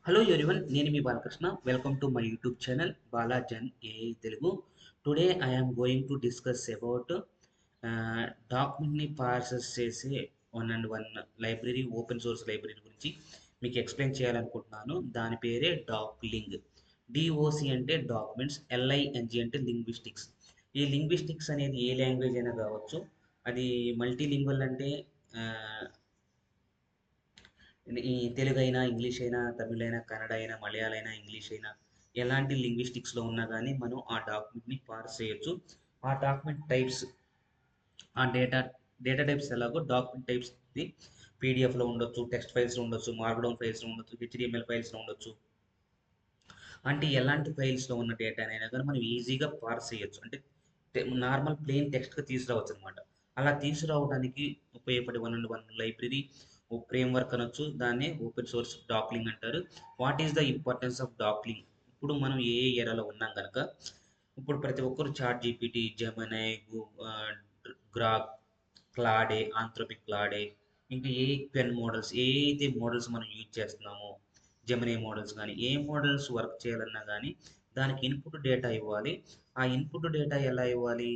Hello everyone, నేను మీ Balakrishna. Welcome to my YouTube channel Balajan AI Telugu. Today I am going to discuss about డాక్యుమెంట్ని parses చేసే one and one library, open source library గురించి మీకు explain చేయాలనుకుంటున్నాను. దాని పేరే డాక్లింగ్. డిఓసి అంటే డాక్యుమెంట్స్, ఎల్ఐఎన్జి అంటే లింగ్విస్టిక్స్. ఈ లింగ్విస్టిక్స్ అనేది ఏ లాంగ్వేజ్ అయినా కావచ్చు. అది మల్టీ లింగ్వల్ అంటే ఆ, ఈ తెలుగు అయినా, ఇంగ్లీష్ అయినా, తమిళ్ అయినా, కన్నడ అయినా, మలయాళం అయినా, ఇంగ్లీష్ అయినా, ఎలాంటి లింగ్విస్టిక్స్లో ఉన్నా కానీ మనం ఆ డాక్యుమెంట్ని పార్స్ చేయొచ్చు. ఆ డాక్యుమెంట్ టైప్స్, ఆ డేటా టైప్స్ ఎలాగో డాక్యుమెంట్ టైప్స్ పీడిఎఫ్లో ఉండొచ్చు, టెక్స్ట్ ఫైల్స్లో ఉండొచ్చు, మార్క్డౌన్ ఫైల్స్లో ఉండొచ్చు, హెచ్డిఎంఎల్ ఫైల్స్లో ఉండొచ్చు. అంటే ఎలాంటి ఫైల్స్లో ఉన్న డేటానైనా కానీ మనం ఈజీగా పార్స్ చేయొచ్చు. అంటే నార్మల్ ప్లెయిన్ టెక్స్ట్గా తీసుకురావచ్చు అనమాట. అలా తీసుకురావడానికి ఉపయోగపడే వన్ అండ్ వన్ లైబ్రరీ, ఓ ఫ్రేమ్ వర్క్ అనొచ్చు. దాన్నే ఓపెన్ సోర్స్ డాక్లింగ్ అంటారు. What is the importance of Docling? ఇప్పుడు మనం ఏ ఏరాలో ఉన్నాం కనుక, ఇప్పుడు ప్రతి ఒక్కరు chat GPT, Gemini, Grok, Claude, Anthropic Claude, ఇంకా ఏ పెన్ మోడల్స్, ఏ అయితే మోడల్స్ మనం యూజ్ చేస్తున్నామో, జెమినీ మోడల్స్ కానీ, ఏ మోడల్స్ వర్క్ చేయాలన్నా కానీ దానికి ఇన్పుట్ డేటా ఇవ్వాలి. ఆ ఇన్పుట్ డేటా ఎలా ఇవ్వాలి?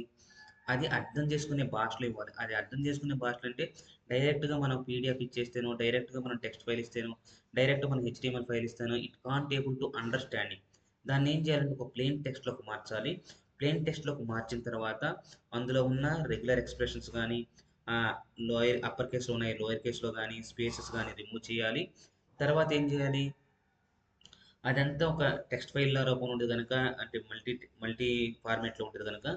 అది అర్థం చేసుకునే భాషలో ఇవ్వాలి. అది అర్థం చేసుకునే భాషలో అంటే డైరెక్ట్గా మనం పీడిఎఫ్ ఇచ్చేస్తేనో, డైరెక్ట్గా మనం టెక్స్ట్ ఫైల్ ఇస్తేనో, డైరెక్ట్గా మనం హెచ్టిఎంఎల్ ఫైల్ ఇస్తేనో it can't able to understanding. దాన్ని ఏం చేయాలంటే ఒక ప్లెయిన్ టెక్స్ట్లోకి మార్చాలి. ప్లెయిన్ టెక్స్ట్లోకి మార్చిన తర్వాత అందులో ఉన్న రెగ్యులర్ ఎక్స్ప్రెషన్స్ కానీ, లోయర్ అప్పర్ కేస్లో ఉన్నాయి, లోయర్ కేస్లో కానీ, స్పేసెస్ కానీ రిమూవ్ చేయాలి. తర్వాత ఏం చేయాలి? అదంతా ఒక టెక్స్ట్ ఫైల్ రూపంలో ఉంటుంది కనుక, అంటే మల్టీ మల్టీ ఫార్మేట్లో ఉంటుంది కనుక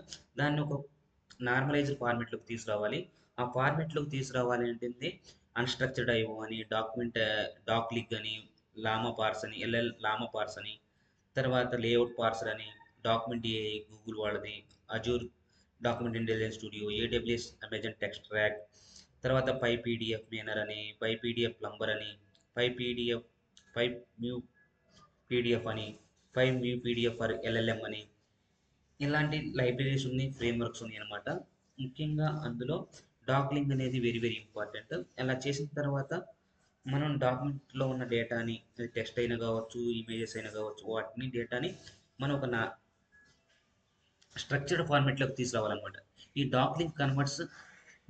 దాన్ని ఒక నార్మలైజ్డ్ ఫార్మేట్లోకి తీసుకురావాలి. ఆ ఫార్మేట్లోకి తీసుకురావాలి అంటే అన్‌స్ట్రక్చర్డ్ ఐఓ అని, డాక్ లిగ్ అని, లామా పార్స్ అని, ఎల్ఎల్ లామా పార్స్ అని, తర్వాత లేఅవుట్ పార్సర్ అని, డాక్యుమెంట్ ఏఐ గూగుల్ వాళ్ళది, Azure document intelligence studio, AWS Amazon text track, తర్వాత పై పీడిఎఫ్ మేనర్ అని, పై పీడిఎఫ్ ప్లంబర్ అని, పై పీడిఎఫ్ పై మ్యూ పీడిఎఫ్ అని, five mu PDF for LLM అని, ఇలాంటి లైబ్రరీస్ ఉన్నాయి, ఫ్రేమ్వర్క్స్ ఉన్నాయి అనమాట. ముఖ్యంగా అందులో డాక్లింగ్ అనేది వెరీ వెరీ ఇంపార్టెంట్. అలా చేసిన తర్వాత మనం డాక్యుమెంట్లో ఉన్న డేటాని, అది టెక్స్ట్ అయినా కావచ్చు, ఇమేజెస్ అయినా కావచ్చు, వాటిని డేటాని మనం ఒక స్ట్రక్చర్డ్ ఫార్మాట్లోకి తీసుకురావాలన్నమాట. ఈ Docling converts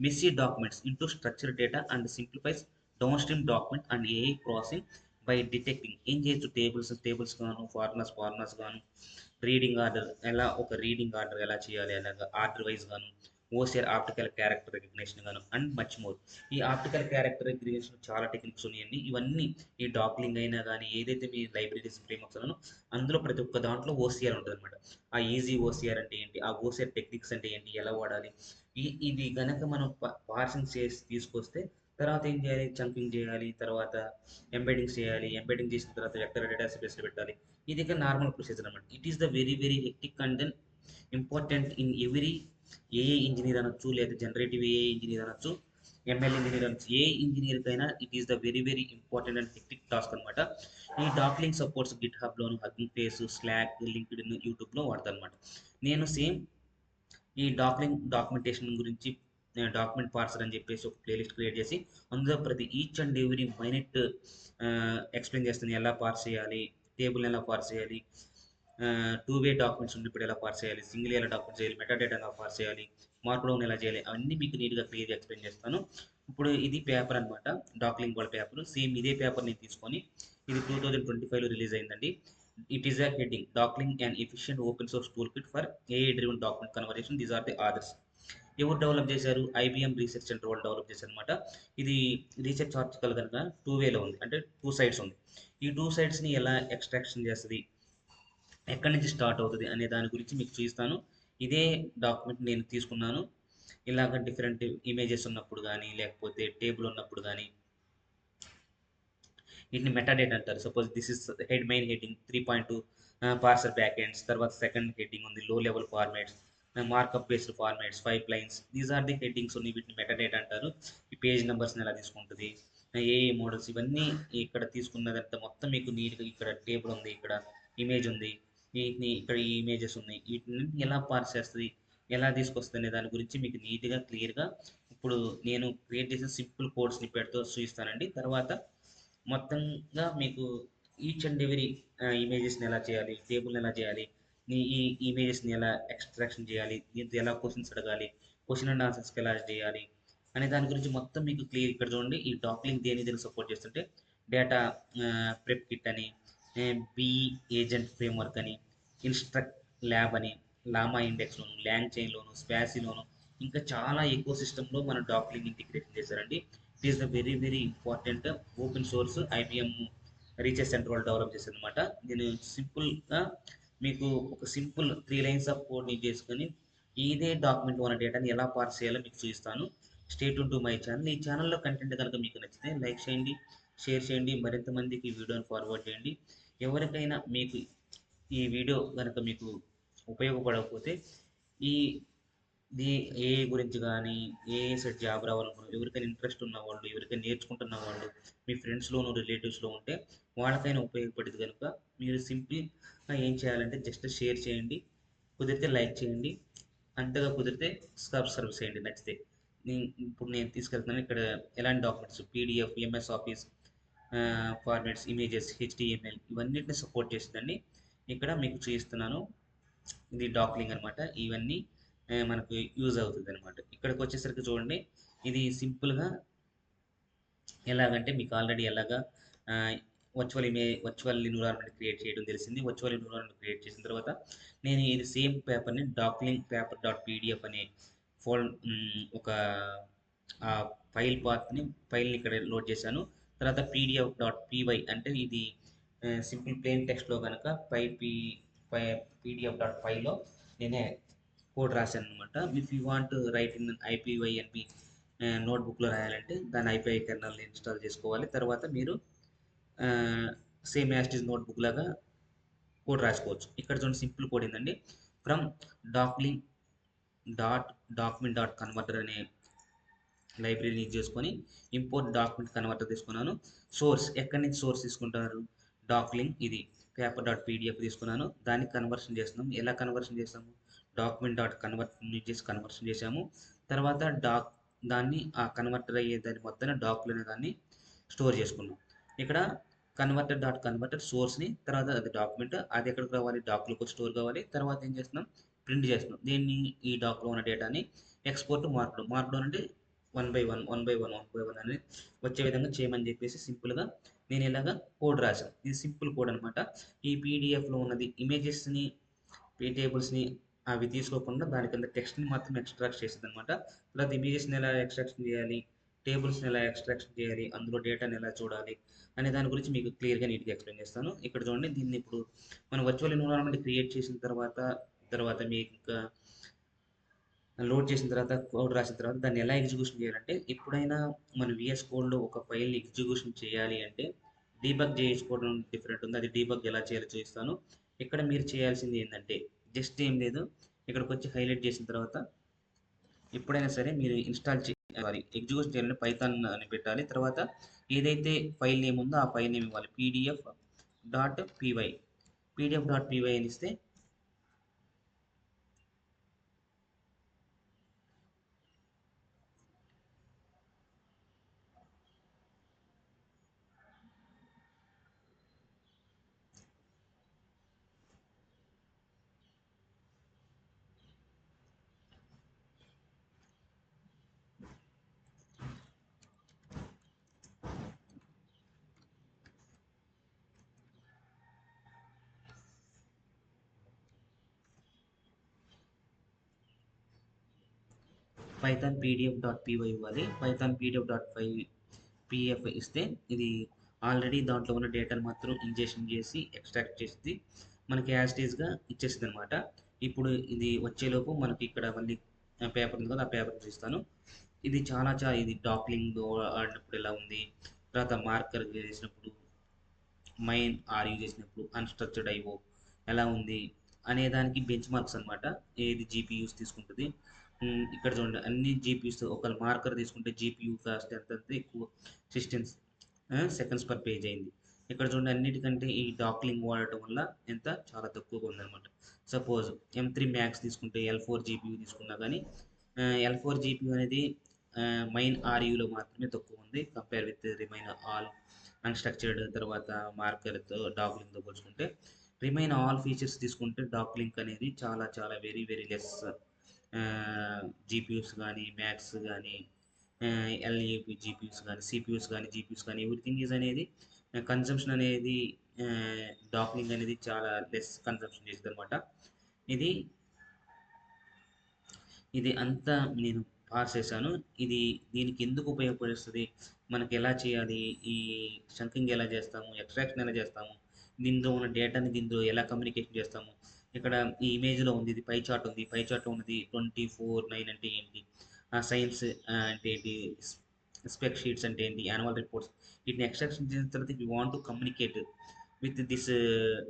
messy documents into structured data and simplifies down stream document and AI processing by detecting. ఏం చేయొచ్చు? టేబుల్స్ గాను, ఫార్ములాస్ గాను, రీడింగ్ ఆర్డర్ ఎలా, ఒక రీడింగ్ ఆర్డర్ ఎలా చేయాలి, అలాగా ఆర్డర్ వైజ్ గాను, ఓసిఆర్ ఆప్టికల్ క్యారెక్టర్ రికగ్నిషన్ గాను, అండ్ మచ్ మోర్. ఈ ఆప్టికల్ క్యారెక్టర్ రికగ్నిషన్ చాలా టెక్నిక్స్ ఉన్నాయండి. ఇవన్నీ ఈ డాక్లింగ్ అయినా కానీ ఏదైతే మీ లైబ్రరీస్ ఫ్రేమ్వర్క్స్ అను, అందులో ప్రతి ఒక్క దాంట్లో ఓసిఆర్ ఉంటుంది అనమాట. ఆ ఈజీ ఓసిఆర్ అంటే ఏంటి, ఆ ఓసిఆర్ టెక్నిక్స్ అంటే ఏంటి, ఎలా వాడాలి, ఇది గనక మనం పార్సింగ్ చేసి తీసుకొస్తే తర్వాత ఏం చేయాలి? చంకింగ్ చేయాలి, తర్వాత ఎంబెడింగ్స్ చేయాలి, ఎంబెడింగ్ చేసిన తర్వాత వెక్టర్ డేటా బేస్లో పెట్టాలి. ఇది ఇక నార్మల్ ప్రొసీజర్ అనమాట. It is the very very hectic and then important in every AI engineer అనొచ్చు, లేదా జనరేటివ్ ఏఏ ఇంజనీర్ అనొచ్చు, ఎంఎల్ ఇంజనీర్ అనొచ్చు. ఏ ఇంజనీర్కైనా it is the very very important and hectic task అనమాట. ఈ డాక్లింగ్ సపోర్ట్స్ గిట్ హబ్లోను, హగ్గింగ్ ఫేస్, స్లాక్, లింక్డ్ఇన్, యూట్యూబ్లో వాడతాను అనమాట. నేను సేమ్ ఈ డాక్యుమెంటేషన్ గురించి డాక్యుమెంట్ పార్సర్ అని చెప్పేసి ఒక ప్లేలిస్ట్ క్రియేట్ చేసి అందులో ప్రతి ఈచ్ అండ్ ఎవ్రీ మైనట్ ఎక్స్ప్లెయిన్ చేస్తాను. ఎలా పార్స్ చేయాలి, టేబుల్ ఎలా పార్స్ చేయాలి, టూ వే డాక్యుమెంట్స్ ఉన్నప్పుడు ఎలా పార్స్ చేయాలి, సింగిల్ ఎలా డాక్యుమెంట్ చేయాలి, మెటాడేటా ఎలా పార్స్ చేయాలి, మార్క్డౌన్ ఎలా చేయాలి, అవన్నీ మీకు నీట్గా క్లియర్గా ఎక్స్ప్లెయిన్ చేస్తాను. ఇప్పుడు ఇది పేపర్ అనమాట, డాక్లింగ్ వాళ్ళ పేపర్. సేమ్ ఇదే పేపర్ నేను తీసుకొని, ఇది 2025లో రిలీజ్ అయిందండి. It is a heading Docling and efficient open source tool kit for AI driven document conversation. These are the authors. ఎవరు డెవలప్ చేశారు? ఐబిఎం రీసెర్చ్ సెంటర్ వాళ్ళు డెవలప్ చేశారు అనమాట. ఇది రీసెర్చ్ ఆర్టికల్ కనుక టూ వేలో ఉంది, అంటే టూ సైడ్స్ ఉంది. ఈ టూ సైడ్స్ని ఎలా ఎక్స్ట్రాక్షన్ చేస్తుంది, ఎక్కడి నుంచి స్టార్ట్ అవుతుంది అనే దాని గురించి మీకు చూపిస్తాను. ఇదే డాక్యుమెంట్ నేను తీసుకున్నాను. ఇలాగ డిఫరెంట్ ఇమేజెస్ ఉన్నప్పుడు కానీ, లేకపోతే టేబుల్ ఉన్నప్పుడు కానీ, వీటిని మెటాడేటా అంటారు. Suppose this is main heading 3.2 parser back ends, తర్వాత సెకండ్ హెడ్డింగ్ ఉంది low level formats, markup based formats, pipe lines. These are the headings ఉన్నాయి. వీటిని మెటాడేటా అంటారు. ఈ పేజ్ నెంబర్స్ని ఎలా తీసుకుంటుంది, ఏ మోడల్స్, ఇవన్నీ ఇక్కడ తీసుకున్నదంతా మొత్తం మీకు నీట్గా, ఇక్కడ టేబుల్ ఉంది, ఇక్కడ ఇమేజ్ ఉంది, వీటిని ఇక్కడ ఈ ఇమేజెస్ ఉన్నాయి, వీటిని ఎలా పార్స్ చేస్తుంది, ఎలా తీసుకొస్తుంది అనే దాని గురించి మీకు నీట్గా క్లియర్గా ఇప్పుడు నేను క్రియేట్ చేసిన సింపుల్ కోడ్ స్నిప్పెట్తో చూపిస్తానండి. తర్వాత మొత్తంగా మీకు ఈచ్ అండ్ ఎవరీ ఇమేజెస్ని ఎలా చేయాలి, టేబుల్ని ఎలా చేయాలి, ఈ ఇమేజెస్ని ఎలా ఎక్స్ట్రాక్షన్ చేయాలి, దీంతో ఎలా క్వశ్చన్స్ అడగాలి, క్వశ్చన్ అండ్ ఆన్సర్స్కి ఎలా చేయాలి అనే దాని గురించి మొత్తం మీకు క్లియర్. ఇక్కడ చూడండి, ఈ డాక్లింగ్ దేనికి సపోర్ట్ చేస్తుంటే డేటా ప్రెప్ కిట్ అని, బి ఏజెంట్ ఫ్రేమ్వర్క్ అని, ఇన్స్ట్రక్ట్ ల్యాబ్ అని, లామా ఇండెక్స్లోను, ల్యాంగ్ చైన్లోను, స్పాసీలోను, ఇంకా చాలా ఎకో సిస్టంలో మన డాక్లింగ్ ఇంటిగ్రేషన్ చేశారండి. It is the very very important open source IBM research centre వాళ్ళు డెవలప్ చేశారు అనమాట. నేను సింపుల్గా మీకు ఒక సింపుల్ 3 లైన్స్ ఆఫ్ కోడ్ని చేసుకొని ఇదే డాక్యుమెంట్ ఉన్న డేటాని ఎలా పార్స్ చేయాలో మీకు చూపిస్తాను. Stay tune to my channel. ఈ ఛానల్లో కంటెంట్ కనుక మీకు నచ్చితే లైక్ చేయండి, షేర్ చేయండి, మరింత మందికి ఈ వీడియోని ఫార్వర్డ్ చేయండి. ఎవరికైనా మీకు ఈ వీడియో కనుక మీకు ఉపయోగపడకపోతే ఈ ది ఏఐ గురించి కానీ, ఏఐ సెట్ జాబ్ రావాలనుకున్న ఎవరికైనా ఇంట్రెస్ట్ ఉన్న వాళ్ళు, ఎవరికైనా నేర్చుకుంటున్న వాళ్ళు మీ ఫ్రెండ్స్లోను రిలేటివ్స్లో ఉంటే వాళ్ళకైనా ఉపయోగపడేది కనుక మీరు సింపుల్గా ఏం చేయాలంటే జస్ట్ షేర్ చేయండి, కుదిరితే లైక్ చేయండి, అంతగా కుదిరితే సబ్స్క్రైబ్ చేయండి నచ్చితే. ఇప్పుడు నేను తీసుకెళ్తున్నాను ఇక్కడ ఎలాంటి documents PDF, MS office formats, images, HTML ఇవన్నిటిని సపోర్ట్ చేస్తుందండి. ఇక్కడ మీకు చూపిస్తున్నాను, ఇది డాక్లింగ్ అనమాట. ఇవన్నీ మనకు యూజ్ అవుతుంది అనమాట. ఇక్కడికి వచ్చేసరికి చూడండి, ఇది సింపుల్గా ఎలాగంటే మీకు ఆల్రెడీ ఎలాగా వర్చువల్ ఎన్విరాన్మెంట్ క్రియేట్ చేయడం తెలిసింది. వర్చువల్ ఎన్విరాన్మెంట్ క్రియేట్ చేసిన తర్వాత నేను ఇది సేమ్ పేపర్ని డాక్లింగ్ పేపర్ డాట్ పీడిఎఫ్ అనే ఒక ఫైల్ని ఇక్కడ లోడ్ చేశాను. తర్వాత పీడిఎఫ్ డాట్ పీవై అంటే ఇది సింపుల్ ప్లెయిన్ టెక్స్ట్లో కనుక పీడిఎఫ్ డాట్ ఫైవ్లో నేనే కోడ్ రాశాను అనమాట. If you want write in IPYNB నోట్బుక్లో రాయాలంటే దాని ఐపీఐ కెర్నల్ని ఇన్స్టాల్ చేసుకోవాలి. తర్వాత మీరు సేమ్ యాస్టీస్ నోట్బుక్ లాగా కోడ్ రాసుకోవచ్చు. ఇక్కడ చూడండి సింపుల్ కోడ్ ఏంటండి, from Docling document dot converter అనే లైబ్రరీని యూజ్ చేసుకొని ఇంపోర్ట్ డాక్యుమెంట్ కన్వర్టర్ తీసుకున్నాను. సోర్స్ ఎక్కడి నుంచి సోర్స్ తీసుకుంటారు, డాక్లింగ్ ఇది పేపర్ డాట్ పీడిఎఫ్ తీసుకున్నాను. దాన్ని కన్వర్షన్ చేస్తున్నాం. ఎలా కన్వర్షన్ చేస్తాము, డాక్యుమెంట్ డాట్ కన్వర్షన్ చేసాము. తర్వాత దాన్ని ఆ కన్వర్టర్ అయ్యే దాని మొత్తాన్ని డాక్లు అనే దాన్ని స్టోర్ చేసుకున్నాం. ఇక్కడ కన్వర్టర్ సోర్స్ని, తర్వాత అది డాక్యుమెంట్, అది ఎక్కడికి రావాలి, డాక్లోకి స్టోర్ కావాలి. తర్వాత ఏం చేస్తున్నాం, ప్రింట్ చేస్తున్నాం. దీన్ని ఈ డాక్లో ఉన్న డేటాని ఎక్స్పోర్ట్ మార్క్డౌన్ అంటే 1 బై 1 అనేది వచ్చే విధంగా చేయమని చెప్పేసి సింపుల్గా నేను ఇలాగా కోడ్ రాశాను. ఇది సింపుల్ కోడ్ అనమాట. ఈ పీడిఎఫ్లో ఉన్నది ఇమేజెస్ని, టేబుల్స్ని అవి తీసుకోకుండా దాని కింద టెక్స్ట్ని మాత్రం ఎక్స్ట్రాక్ట్ చేసేది అనమాట. తర్వాత ఇమేజెస్ని ఎలా ఎక్స్ట్రాక్షన్ చేయాలి, టేబుల్స్ని ఎలా ఎక్స్ట్రాక్షన్ చేయాలి, అందులో డేటాని ఎలా చూడాలి అనే దాని గురించి మీకు క్లియర్గా నీట్గా ఎక్స్ప్లెయిన్ చేస్తాను. ఇక్కడ చూడండి, దీన్ని ఇప్పుడు మనం వర్చువల్ ఎన్విరాన్మెంట్ క్రియేట్ చేసిన తర్వాత మీకు ఇంకా లోడ్ చేసిన తర్వాత కోడ్ రాసిన తర్వాత దాన్ని ఎలా ఎగ్జిక్యూషన్ చేయాలంటే, ఎప్పుడైనా మన విఎస్ కోడ్లో ఒక ఫైల్ని ఎగ్జిక్యూషన్ చేయాలి అంటే డీబగ్ చేసుకోవడం డిఫరెంట్ ఉంది. అది డీబగ్ ఎలా చేయాలో చూపిస్తాను. ఇక్కడ మీరు చేయాల్సింది ఏంటంటే జస్ట్ ఏం లేదు, ఇక్కడికి వచ్చి హైలైట్ చేసిన తర్వాత ఎప్పుడైనా సరే మీరు ఇన్స్టాల్ చేయాలి, ఎగ్జిక్యూషన్ చేయాలంటే పైథాన్ అని పెట్టాలి. తర్వాత ఏదైతే ఫైల్ నేమ్ ఉందో ఆ ఫైల్ నేమ్ ఇవ్వాలి, pdf.py అని ఇస్తే పైథాన్ pdf.py ఇవ్వాలి. పైథాన్ pdf.pf ఇస్తే ఇది ఆల్రెడీ దాంట్లో ఉన్న డేటాను మాత్రం ఇంజెక్షన్ చేసి ఎక్స్ట్రాక్ట్ చేసి మనకి యాజ్ టీజ్గా ఇచ్చేస్తుంది అనమాట. ఇప్పుడు ఇది వచ్చేలోపు మనకి ఇక్కడ మళ్ళీ పేపర్ ఉంది కదా, ఆ పేపర్ చూస్తాను. ఇది ఇది డాక్లింగ్ ఆడినప్పుడు ఎలా ఉంది, తర్వాత మార్కర్ చేసినప్పుడు, మైన్ ఆర్ యూజ్ చేసినప్పుడు, అన్స్ట్రక్చర్డ్ ఐఓ ఎలా ఉంది అనే దానికి బెంచ్ మార్క్స్ అనమాట. ఏది జీపీయూస్ తీసుకుంటుంది. ఇక్కడ చూడండి, అన్ని జీపీయూస్ ఒక మార్కర్ తీసుకుంటే జీపీయూ కాస్ట్ ఎంత ఎక్కువ 16 సెకండ్స్ పర్ పేజ్ అయింది. ఇక్కడ చూడండి, అన్నిటికంటే ఈ డాక్లింగ్ వాడటం వల్ల ఎంత చాలా తక్కువగా ఉందన్నమాట. సపోజ్ M3 మ్యాక్స్ తీసుకుంటే L4 జీపీయూ తీసుకున్నా కానీ L4 జీపీయూ అనేది మైన్ ఆర్యూలో మాత్రమే తక్కువ ఉంది compare with remain all unstructured తర్వాత మార్కర్‌తో డాక్ లింక్‌తో పోల్చుకుంటే రిమైన్ ఆల్ ఫీచర్స్ తీసుకుంటే డాక్ లింక్ అనేది చాలా చాలా వెరీ వెరీ లెస్. జీపీయూస్ గానీ, మ్యాక్స్ గానీ, ఎల్ఈపి జీపీయూస్ గానీ, సీపీయూస్ గానీ, జీపీయూస్ గానీ ఎవ్రీథింగ్ ఈజ్ అనేది కన్జంప్షన్ అనేది డాక్ లింక్ అనేది చాలా లెస్ కన్జంప్షన్ చేస్తదనమాట. ఇది ఇది అంతా నేను పాస్ చేశాను. ఇది దీనికి ఎందుకు ఉపయోగపడుస్తది? మనకి ఎలా చేయాలి? ఈ చంకింగ్ ఎలా చేస్తాము? ఎక్స్ట్రాక్షన్ ఎలా చేస్తాము? దీనిలో ఉన్న డేటాని దీనిలో ఎలా కమ్యూనికేషన్ చేస్తాము? ఇక్కడ ఈ ఇమేజ్‌లో ఉంది. ఇది పై చార్ట్ ఉంది. పై చార్ట్‌లో ఉన్నది 24/9 అంటే ఏంటి? సైన్స్ అంటే ఏంటి? స్పెక్ షీట్స్ అంటే ఏంటి? యాన్యువల్ రిపోర్ట్స్ వీటిని ఎక్స్ట్రాక్షన్ చేసిన తర్వాత we want to communicate with this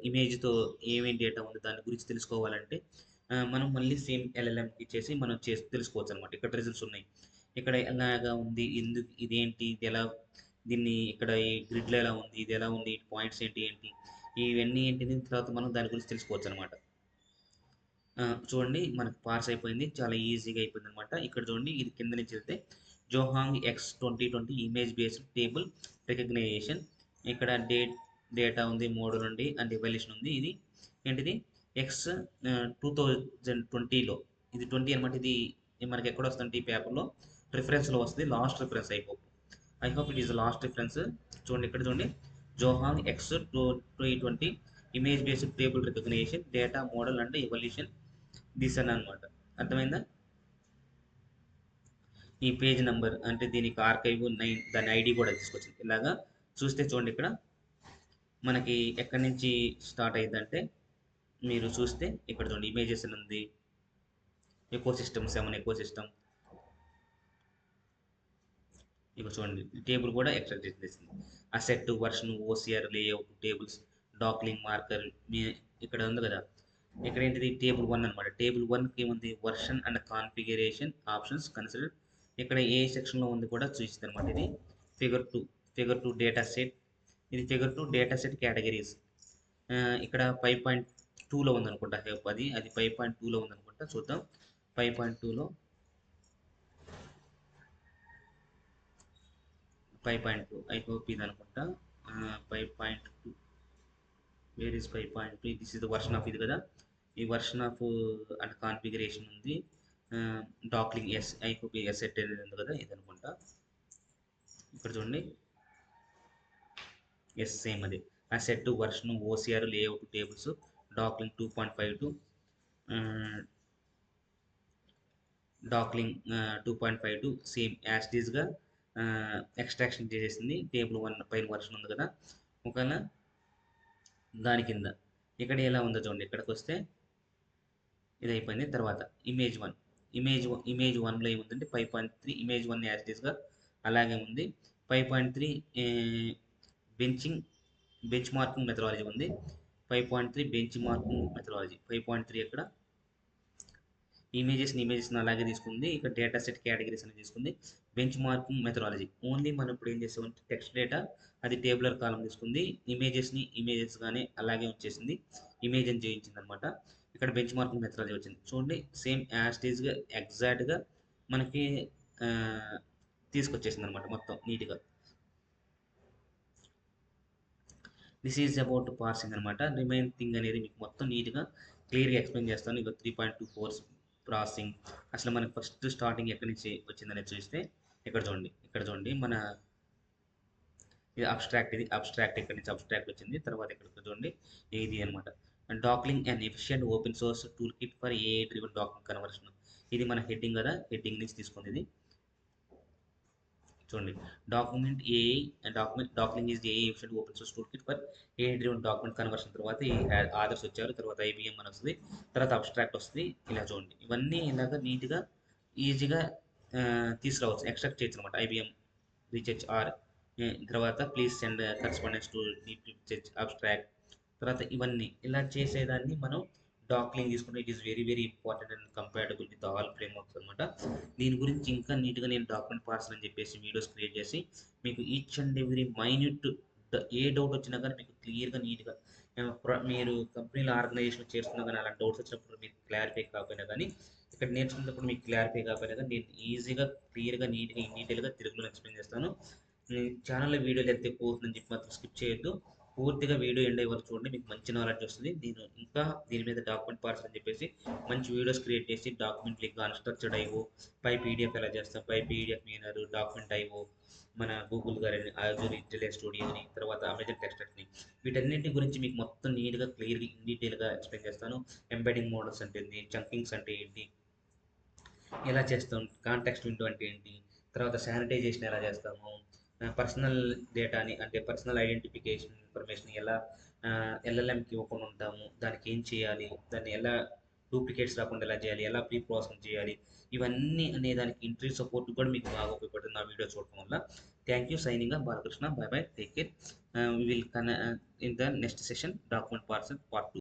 ఇమేజ్‌తో ఏమేం డేటా ఉంది దాని గురించి తెలుసుకోవాలంటే మనం మళ్ళీ సేమ్ ఎల్ఎల్ఎం ఇచ్చేసి మనం తెలుసుకోవచ్చు అనమాట. ఇక్కడ రిజల్ట్స్ ఉన్నాయి. ఇక్కడ ఎలాగా ఉంది? ఎందుకు ఇదేంటి? ఇది ఎలా దీన్ని ఇక్కడ ఈ గ్రిడ్‌లో ఎలా ఉంది? ఇది ఎలా ఉంది? పాయింట్స్ ఏంటి? ఏంటి? ఇవన్నీ ఏంటిది తర్వాత మనం దాని గురించి తెలుసుకోవచ్చు అనమాట. చూడండి మనకు పార్స్ అయిపోయింది. చాలా ఈజీగా అయిపోయిందనమాట. ఇక్కడ చూడండి ఇది కింద నుంచి వెళ్తే జోహాంగ్ X 2020 image based table recognition. ఇక్కడ డేటా ఉంది, మోడల్ ఉంది అండ్ ఎవల్యూషన్ ఉంది. ఇది ఏంటిది ఎక్స్ 2020లో ఇది 20 అనమాట. ఇది మనకి ఎక్కడ వస్తుంది ఈ పేపర్లో రిఫరెన్స్లో వస్తుంది. Last reference I hope it is last reference. చూడండి ఇక్కడ చూడండి జోహాంగ్ X 2020 image based table recognition data model and evaluation this అని అనమాట. అర్థమైందా? ఈ పేజ్ నెంబర్ అంటే దీనికి ఆర్కైవ్ 9 దాని ఐడి కూడా తీసుకొచ్చింది. ఇలాగా చూస్తే చూడండి ఇక్కడ మనకి ఎక్కడి నుంచి స్టార్ట్ అయ్యిందంటే మీరు చూస్తే ఇక్కడ చూడండి ఇమేజెస్ అని ఉంది. ఎకో సిస్టమ్ 7 ఎకో సిస్టమ్ ఇక చూడండి టేబుల్ కూడా ఎక్స్ట్రాక్ట్ చేసేసింది. Asset version OCR layout tables Docling marker మీ ఇక్కడ ఉంది కదా. ఇక్కడ ఏంటిది టేబుల్ 1 అనమాట. టేబుల్ 1కి ఏముంది version and configuration options consider. ఇక్కడ ఏ సెక్షన్లో ఉంది కూడా చూస్తుంది అనమాట. ఇది ఫిగర్ 2 డేటా సెట్. ఇది ఫిగర్ 2 డేటా సెట్ కేటగిరీస్. ఇక్కడ 5.2లో ఉందనుకుంటా. అది 5.2లో ఉందనుకుంటా. చూద్దాం 5.2లో 5.2 ఐ హోప్ ఇది అనుకుంటా. 5.2 where is 5.2 this is the version of ఇది కదా. ఈ వర్షన్ ఆఫ్ అండ్ కాన్ఫిగరేషన్ ఉంది. డాక్లింగ్ ఎస్ ఐ హోప్ ఎస్ఎట్ అనేది ఉంది కదా ఇది అనుకుంటా. ఇక్కడ చూడండి ఎస్ సేమ్ అది asset version OCR layout tables Docling 2.52 Docling 2.52 same as టీజ్గా ఎక్స్ట్రాక్షన్ చేసేసింది. టేబుల్ 1 పైన వర్షన్ ఉంది కదా. ఒకవేళ దాని కింద ఇక్కడ ఎలా ఉందో చూడండి. ఇక్కడికి వస్తే ఇది అయిపోయింది. తర్వాత ఇమేజ్ 1లో ఏముందంటే 5.3 ఇమేజ్ 1 యాజ్ టీజ్గా అలాగే ఉంది. 5.3 బెంచ్ మార్కింగ్ మెథడాలజీ ఉంది. 5.3 బెంచ్ మార్కింగ్ మెథడాలజీ 5.3 ఎక్కడ ఇమేజెస్ని అలాగే తీసుకుంది. ఇక్కడ డేటా సెట్ కేటగిరీస్ అని తీసుకుంది. బెంచ్ మార్కింగ్ మెథడాలజీ ఓన్లీ మనం ఇప్పుడు ఏం చేసామంటే టెక్స్ట్ డేటా అది టేబులర్ కాలం తీసుకుంది. ఇమేజెస్గానే అలాగే వచ్చేసింది. ఇమేజ్ అని చేయించింది అనమాట. ఇక్కడ బెంచ్ మార్కింగ్ మెథడాలజీ వచ్చింది. చూడండి సేమ్ యాజ్ టీజ్గా ఎగ్జాక్ట్గా మనకి తీసుకొచ్చేసింది అనమాట మొత్తం నీట్గా. దిస్ ఈజ్ అబౌట్ పార్సింగ్ అనమాట. రిమైన్ థింగ్ అనేది మీకు మొత్తం నీట్గా క్లియర్గా ఎక్స్ప్లెయిన్ చేస్తాను. ఇక 3.24 ప్రాసెసింగ్ అసలు మనకి ఫస్ట్ స్టార్టింగ్ ఎక్కడి నుంచి వచ్చిందనేది చూస్తే ఇక్కడ చూడండి మన ఇది అబ్స్ట్రాక్ట్ ఇక్కడ నుంచి అబ్స్ట్రాక్ట్ వచ్చింది. తర్వాత ఇక్కడ చూడండి ఇది అనమాట Docling and efficient open source tool kit for AI driven document conversion. ఇది మన హెడ్డింగ్ కదా, హెడ్డింగ్ నుంచి తీసుకుంది ఇది. చూడండి Docling is AI efficient open source tool kit for AI driven document conversion. తర్వాత ఈ ఆథర్స్ వచ్చారు. తర్వాత ఐబిఎం అని వస్తుంది. తర్వాత అబ్స్ట్రాక్ట్ వస్తుంది. ఇలా చూడండి ఇవన్నీ ఇలాగ నీట్గా ఈజీగా తీసుకురావచ్చు, ఎక్స్ట్రాక్ట్ చేయొచ్చు అనమాట. ఐబిఎం రీసెర్చ్ ఆర్ తర్వాత please send correspondence to research abstract. తర్వాత ఇవన్నీ ఇలా చేసేదాన్ని మనం డాక్లింగ్ తీసుకుంటే it is very very important and compatible with all frameworks అనమాట. దీని గురించి ఇంకా నీట్గా నేను డాక్యుమెంట్ పార్సల్ అని చెప్పేసి వీడియోస్ క్రియేట్ చేసి మీకు each and every minute A doubt వచ్చినా కానీ మీకు క్లియర్గా నీట్గా మీరు కంపెనీలో ఆర్గనైజేషన్ చేస్తున్నా కానీ అలాంటి డౌట్స్ వచ్చినప్పుడు మీకు క్లారిఫై కాకపోయినా కానీ ఇక్కడ నేర్చుకున్నప్పుడు మీకు క్లారిఫై కాకపోయినా కానీ నేను ఈజీగా క్లియర్గా నీట్గా డీటెయిల్గా తెలుగులో ఎక్స్ప్లెయిన్ చేస్తాను. ఛానల్లో వీడియో లెంత్ ఎక్కువ అవుతుందని చెప్పి మాత్రం స్కిప్ చేయొద్దు. పూర్తిగా వీడియో ఎండ్ అయ్యే వరకు చూడండి. మీకు మంచి నాలెడ్జ్ వస్తుంది. నేను ఇంకా దీని మీద డాక్యుమెంట్ పార్ట్స్ అని చెప్పేసి మంచి వీడియోస్ క్రియేట్ చేసి డాక్యుమెంట్ లింక్ అన్‌స్ట్రక్చర్డ్ ఐఓ, పై పీడిఎఫ్ ఎలా చేస్తాం, పై పీడిఎఫ్ మీనరు, డాక్యుమెంట్ ఐఓ, మన గూగుల్ గారిని అజూర్ ఇంటెలిజెన్స్ స్టూడియోని, తర్వాత అమెజాన్ టెక్స్టెక్స్‌ని వీటన్నిటి గురించి మీకు మొత్తం నీట్‌గా, క్లియర్‌గా, ఇన్ డీటెయిల్‌గా ఎక్స్‌ప్లెయిన్ చేస్తాను. ఎంబెడింగ్ మోడల్స్ అంటే ఏంటి? చంకింగ్స్ అంటే ఏంటి? ఎలా చేస్తాం, కాంటెక్స్ట్ విండో అంటే ఏంటి, తర్వాత శానిటైజేషన్ ఎలా చేస్తాము, పర్సనల్ డేటాని అంటే పర్సనల్ ఐడెంటిఫికేషన్ ఇన్ఫర్మేషన్ ఎలా ఎల్ఎల్ఎంకి ఇవ్వకుండా ఉంటాము, దానికి ఏం చేయాలి, దాన్ని ఎలా డూప్లికేట్స్ రాకుండా ఎలా చేయాలి, ఎలా ప్రీ ప్రాసెసింగ్ చేయాలి, ఇవన్నీ అనే దానికి ఇంటర్వ్యూ సపోర్ట్ కూడా మీకు బాగా ఉపయోగపడుతుంది నా వీడియో చూడటం వల్ల. Thank you. Signing off Balakrishna. Bye bye, take care. We will in the next session document parts part 2.